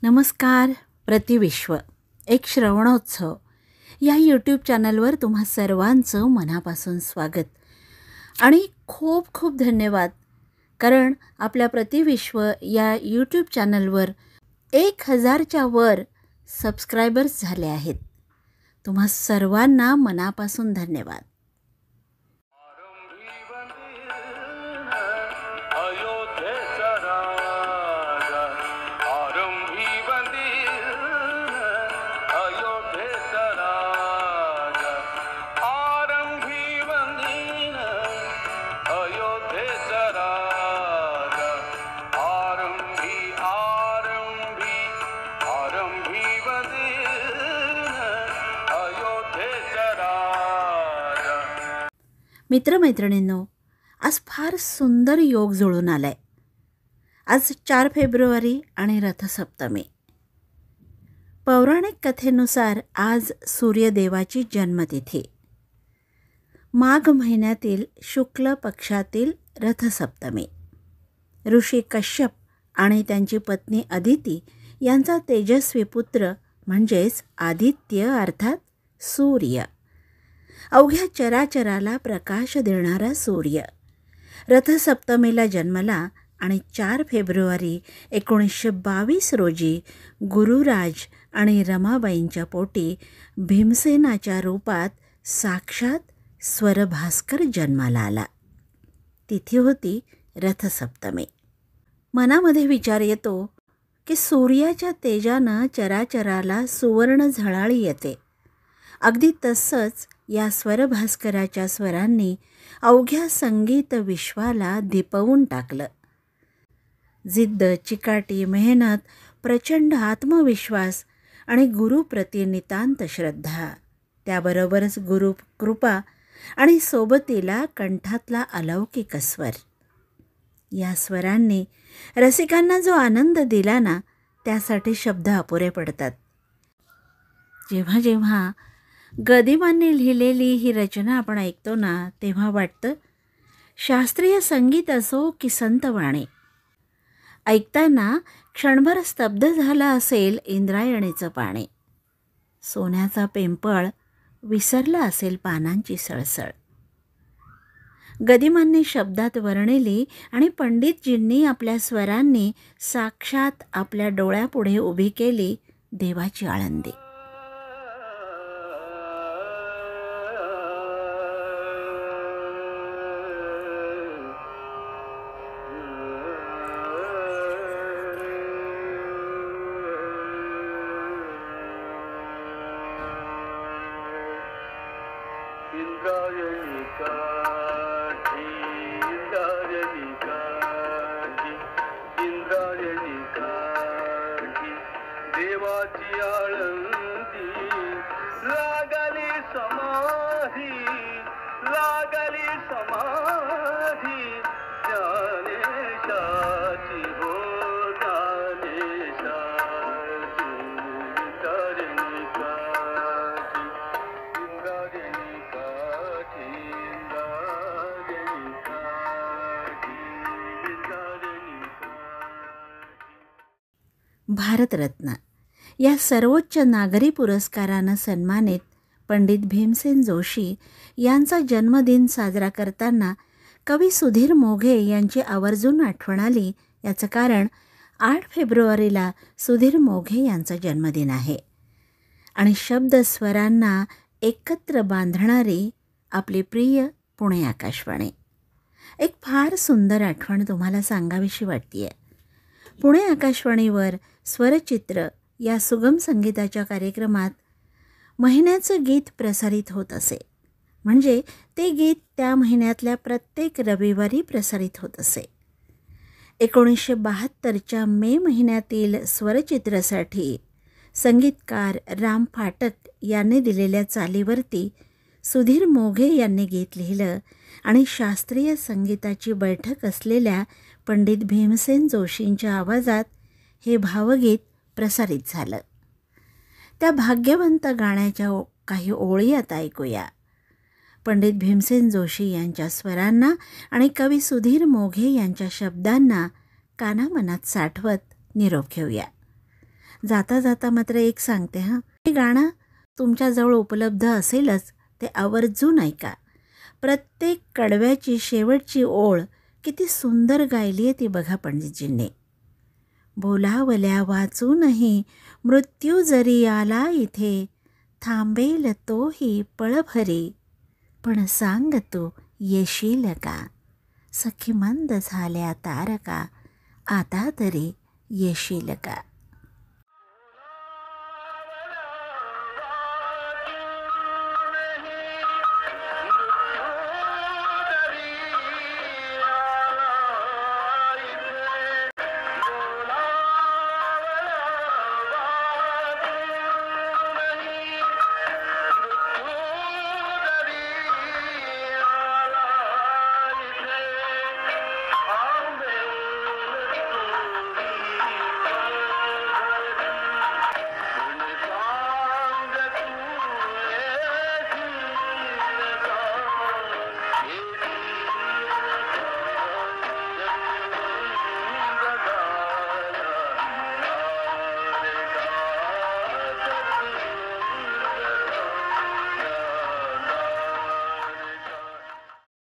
नमस्कार. प्रतिविश्व एक श्रवणोत्सव या यूट्यूब चॅनलवर तुम्हा सर्वांचं मनापासून स्वागत आणि खूप खूप धन्यवाद. कारण आपल्या प्रतिविश्व या यूट्यूब चॅनलवर 1000च्या वर सबस्क्रायबर्स झाले आहेत. तुम्हा सर्वांना मनापासून धन्यवाद. मित्रमैत्रिणींनो, आज फार सुंदर योग जुळून आलाय. आज 4 फेब्रुवारी आणि रथसप्तमी. पौराणिक कथेनुसार आज सूर्यदेवाची जन्मतिथी. माघ महिन्यातील शुक्ल पक्षातील रथसप्तमी. ऋषी कश्यप आणि त्यांची पत्नी अदिती यांचा तेजस्वी पुत्र म्हणजेच आदित्य अर्थात सूर्य. अवघ्या चराचराला प्रकाश देणारा सूर्य रथसप्तमीला जन्मला आणि 4 फेब्रुवारी 1922 रोजी गुरुराज आणि रमाबाईंच्या पोटी भीमसेनाच्या रूपात साक्षात स्वरभास्कर जन्माला आला. तिथी होती रथसप्तमी. मनामध्ये विचार येतो की सूर्याच्या तेजानं चराचराला सुवर्ण झळाळी येते. अगदी तसंच या स्वरभास्कराच्या स्वरांनी अवघ्या संगीत विश्वाला दिपवून टाकलं. जिद्द, चिकाटी, मेहनत, प्रचंड आत्मविश्वास आणि गुरुप्रती नितांत श्रद्धा, त्याबरोबरच गुरु कृपा आणि सोबतीला कंठातला अलौकिक स्वर. या स्वरांनी रसिकांना जो आनंद दिला ना, त्यासाठी शब्द अपुरे पडतात. जेव्हा जेव्हा गदिमांनी लिहिलेली ही रचना आपण ऐकतो ना, तेव्हा वाटतं शास्त्रीय संगीत असो की संतवाणी. ऐकताना क्षणभर स्तब्ध झाला असेल इंद्रायणीचं पाणी. सोन्याचा पेंपळ विसरला असेल पानांची सळसळ. गदिमांनी शब्दात वर्णिली आणि पंडितजींनी आपल्या स्वरांनी साक्षात आपल्या डोळ्यापुढे उभी केली देवाची आळंदी. इंद्रायणी काठी, इंद्रायणी काठी, इंद्रायणी काठी, देवाची आळंदी लागली समाधी, लागली समाधी ज्ञानेशाची हो ज्ञानेशाची. इंद्रायणी काठी, इंद्रायणी काठी, इंद्रायणी काठी, इंद्रायणी काठी. भारतरत्न या सर्वोच्च नागरी पुरस्कारानं सन्मानित पंडित भीमसेन जोशी यांचा जन्मदिन साजरा करताना कवी सुधीर मोघे यांची आवर्जून आठवण आली. याचं कारण 8 फेब्रुवारीला सुधीर मोघे यांचा जन्मदिन आहे आणि शब्द स्वरांना एकत्र बांधणारी आपली प्रिय पुणे आकाशवाणी. एक फार सुंदर आठवण तुम्हाला सांगावीशी वाटते. पुणे आकाशवाणीवर स्वरचित्र या सुगम संगीताच्या कार्यक्रमात महिन्याचं गीत प्रसारित होत असे. म्हणजे ते गीत त्या महिन्यातल्या प्रत्येक रविवारी प्रसारित होत असे. 1972च्या मे महिन्यातील स्वरचित्रासाठी संगीतकार राम फाटक यांनी दिलेल्या चालीवरती सुधीर मोघे यांनी गीत लिहिलं आणि शास्त्रीय संगीताची बैठक असलेल्या पंडित भीमसेन जोशींच्या आवाजात हे भावगीत प्रसारित झालं. त्या भाग्यवंत गाण्याच्या काही ओळी आता ऐकूया. पंडित भीमसेन जोशी यांच्या स्वरांना आणि कवी सुधीर मोघे यांच्या शब्दांना कानामनात साठवत निरोप घेऊया. जाता जाता मात्र एक सांगते हां, हे गाणं तुमच्याजवळ उपलब्ध असेलच, ते आवर्जून ऐका. प्रत्येक कडव्याची शेवटची ओळ किती सुंदर गायली आहे ती बघा पंडितजींनी. बोलावल्या वाचूनही मृत्यू जरी आला इथे, थांबेल तोही पळभरी, पण सांग तू येशील का? सखी मंद झाल्या तारका, आता तरी येशील का?